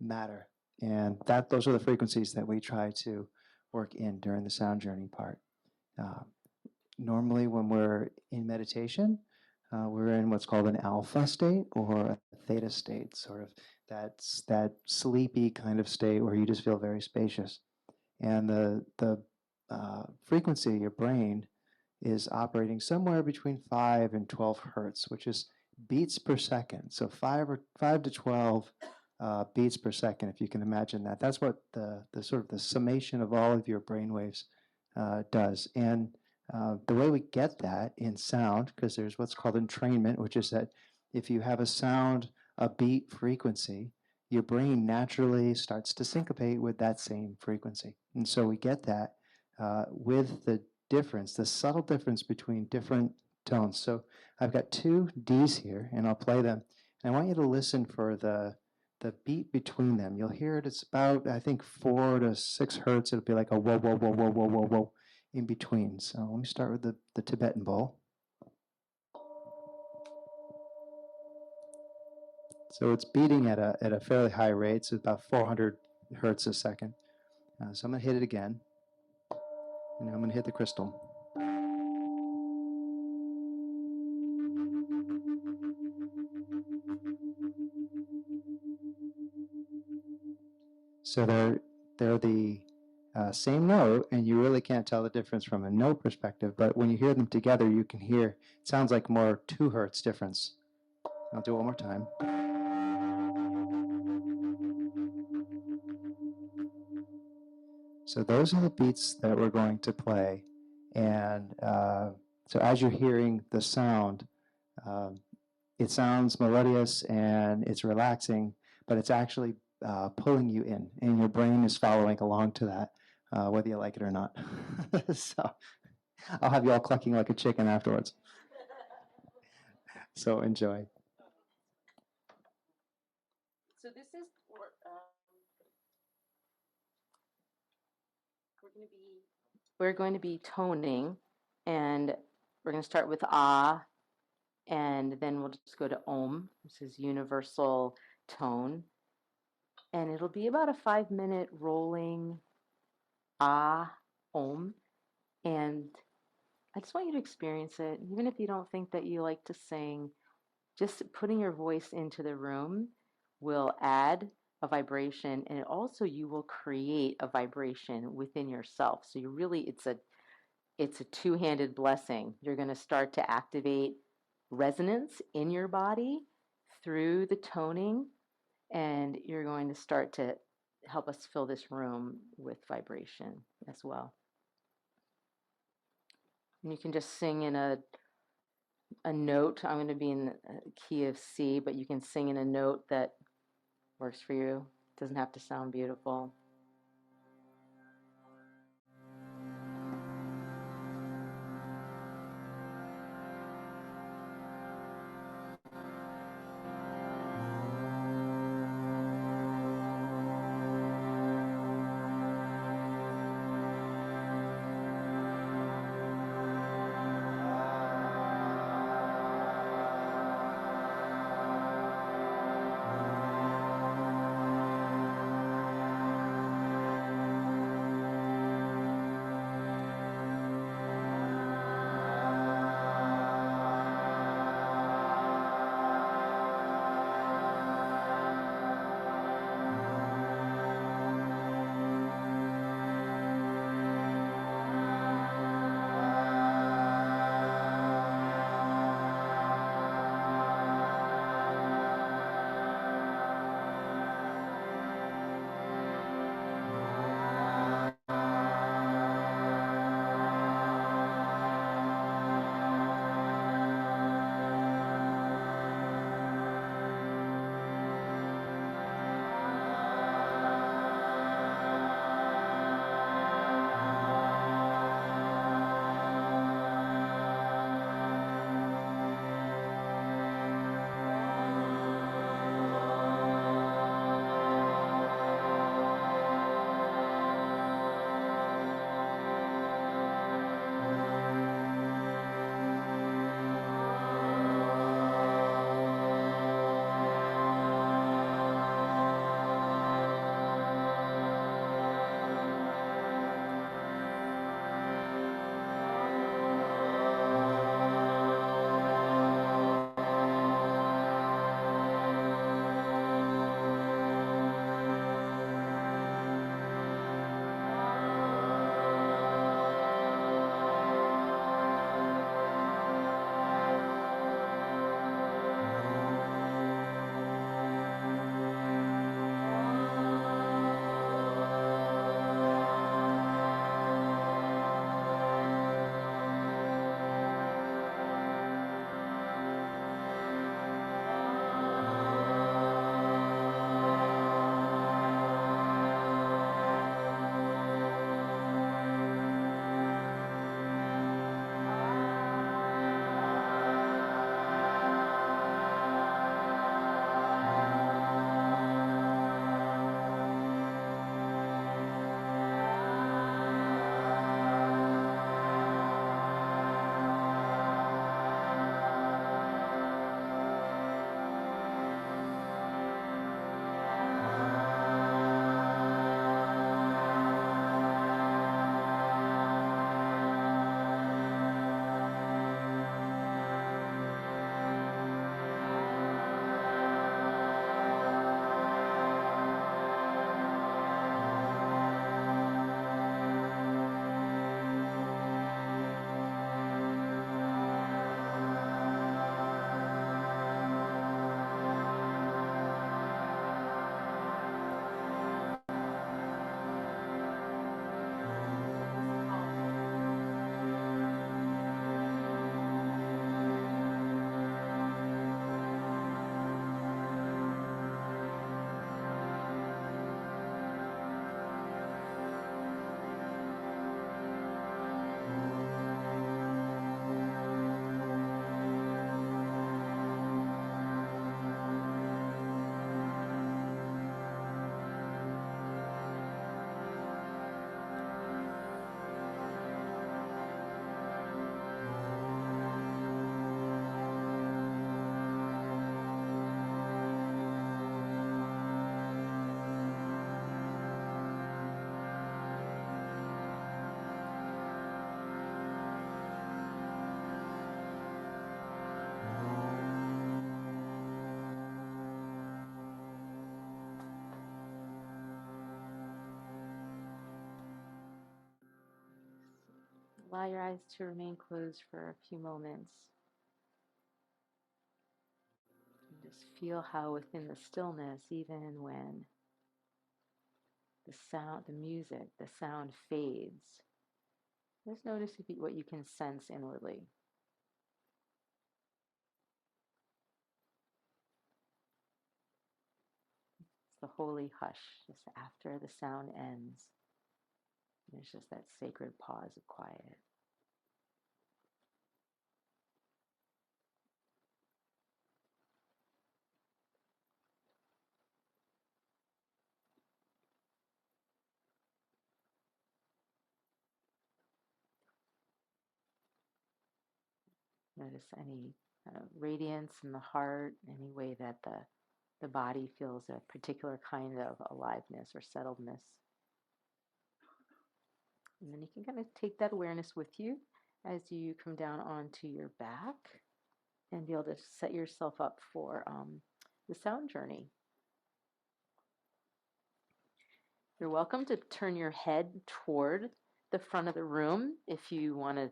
matter, and those are the frequencies that we try to work in during the sound journey part. Normally when we're in meditation, we're in what's called an alpha state or a theta state, sort of that sleepy kind of state where you just feel very spacious. And the frequency, your brain, is operating somewhere between 5 and 12 hertz, which is beats per second. So 5 to 12 beats per second, if you can imagine that. That's what the sort of the summation of all of your brain waves does. And the way we get that in sound, because there's what's called entrainment, which is that if you have a sound, a beat frequency, your brain naturally starts to syncopate with that same frequency. And so we get that with the difference, the subtle difference between different tones. So I've got two Ds here, and I'll play them. And I want you to listen for the beat between them. You'll hear it. It's about, I think, 4 to 6 hertz. It'll be like a whoa, whoa, whoa, whoa, whoa, whoa, whoa in between. So let me start with the Tibetan bowl. So it's beating at a fairly high rate, so about 400 hertz a second. So I'm going to hit it again, and I'm going to hit the crystal. So they're the same note, and you really can't tell the difference from a note perspective, but when you hear them together, you can hear, it sounds like more 2 hertz difference. I'll do it one more time. So those are the beats that we're going to play. And so as you're hearing the sound, it sounds melodious and it's relaxing, but it's actually pulling you in, and your brain is following along to that, whether you like it or not. So I'll have you all clucking like a chicken afterwards. So enjoy. So this is we're going to be toning, and we're going to start with ah, and then we'll just go to om. This is universal tone, and it'll be about a 5-minute rolling ah, om, and I just want you to experience it. Even if you don't think that you like to sing, just putting your voice into the room will add a vibration, and also you will create a vibration within yourself. So you really, it's a two-handed blessing. You're going to start to activate resonance in your body through the toning, and you're going to start to help us fill this room with vibration as well. And you can just sing in a note. I'm going to be in the key of C, but you can sing in a note that works for you. It doesn't have to sound beautiful. Allow your eyes to remain closed for a few moments. And just feel how within the stillness, even when the sound, the music, the sound fades, just notice what you can sense inwardly. It's the holy hush, just after the sound ends. There's just that sacred pause of quiet. Notice any radiance in the heart, any way that the body feels a particular kind of aliveness or settledness. And then you can kind of take that awareness with you as you come down onto your back and be able to set yourself up for the sound journey. You're welcome to turn your head toward the front of the room if you want to,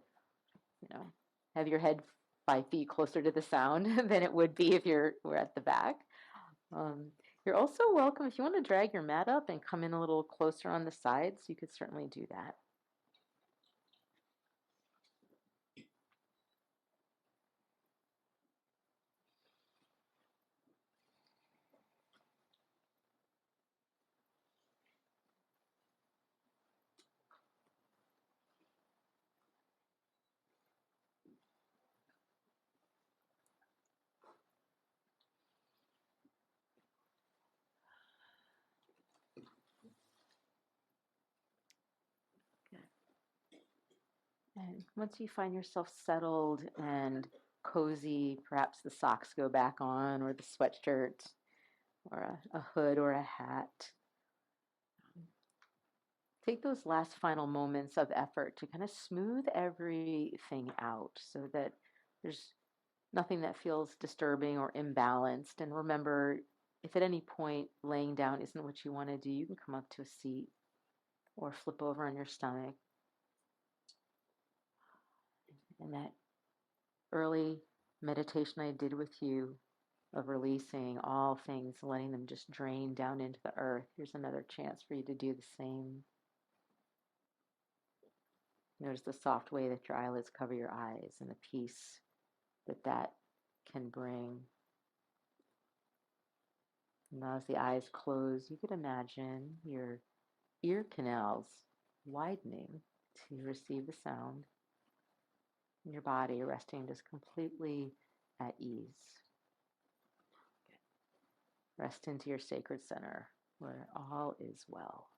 have your head 5 feet closer to the sound than it would be if we're at the back. You're also welcome if you want to drag your mat up and come in a little closer on the sides. You could certainly do that. And once you find yourself settled and cozy, perhaps the socks go back on, or the sweatshirt, or a hood or a hat. Take those last final moments of effort to kind of smooth everything out so that there's nothing that feels disturbing or imbalanced. And remember, if at any point laying down isn't what you want to do, you can come up to a seat or flip over on your stomach. And that early meditation I did with you of releasing all things, letting them just drain down into the earth, here's another chance for you to do the same. Notice the soft way that your eyelids cover your eyes and the peace that can bring. And as the eyes close, you could imagine your ear canals widening to receive the sound, and your body resting just completely at ease. Rest into your sacred center where all is well.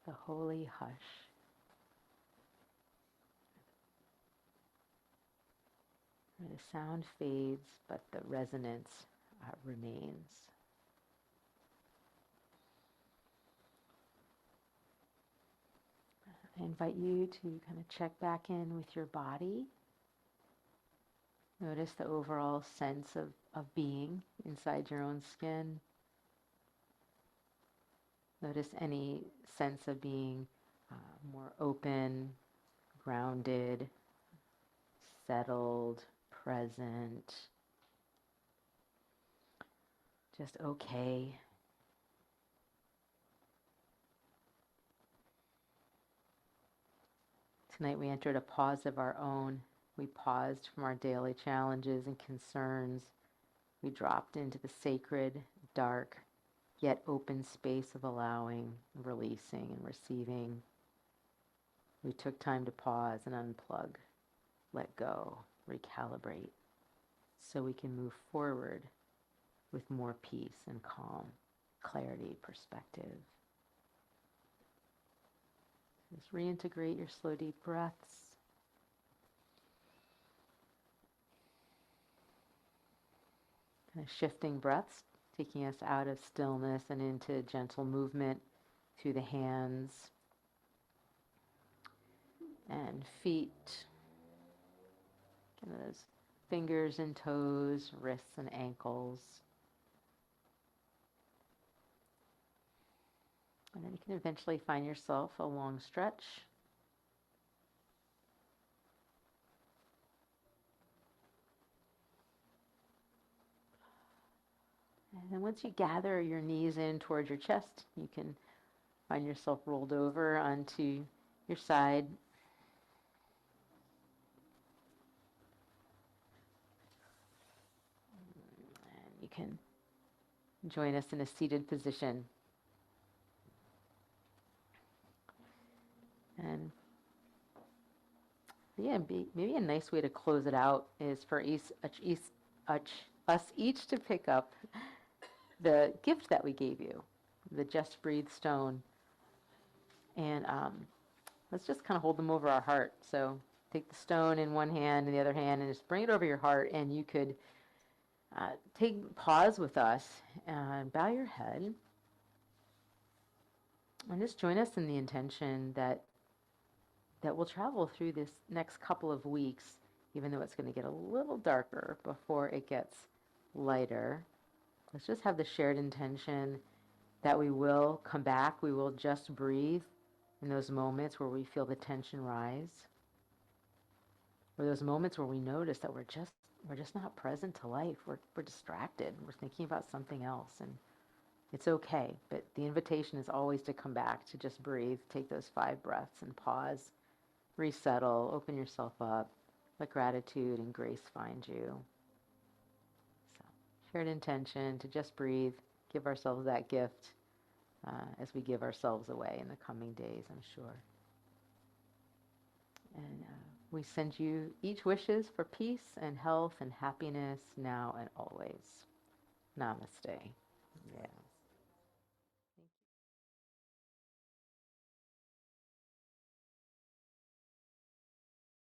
the holy hush. Where the sound fades, but the resonance remains. I invite you to kind of check back in with your body. Notice the overall sense of being inside your own skin. Notice any sense of being more open, grounded, settled, present, just okay. Tonight we entered a pause of our own. We paused from our daily challenges and concerns. We dropped into the sacred, dark, yet open space of allowing, releasing, and receiving. We took time to pause and unplug, let go, recalibrate, so we can move forward with more peace and calm, clarity, perspective. Just reintegrate your slow, deep breaths. Kind of shifting breaths, taking us out of stillness and into gentle movement through the hands and feet. Kind of those fingers and toes, wrists and ankles. And then you can eventually find yourself a long stretch. And then once you gather your knees in towards your chest, you can find yourself rolled over onto your side. And you can join us in a seated position. And yeah, maybe a nice way to close it out is for us each to pick up the gift that we gave you, the Just Breathe stone. And let's just kind of hold them over our heart. So take the stone in one hand and the other hand and just bring it over your heart. And you could pause with us and bow your head. And just join us in the intention that we'll travel through this next couple of weeks, even though it's going to get a little darker before it gets lighter. Let's just have the shared intention that we will come back, we will just breathe in those moments where we feel the tension rise, or those moments where we notice that we're just not present to life. We're distracted. We're thinking about something else, and it's okay. But the invitation is always to come back, to just breathe, take those 5 breaths and pause. Resettle, open yourself up, let gratitude and grace find you. So, shared intention to just breathe, give ourselves that gift as we give ourselves away in the coming days, I'm sure. And we send you each wishes for peace and health and happiness now and always. Namaste. Yeah.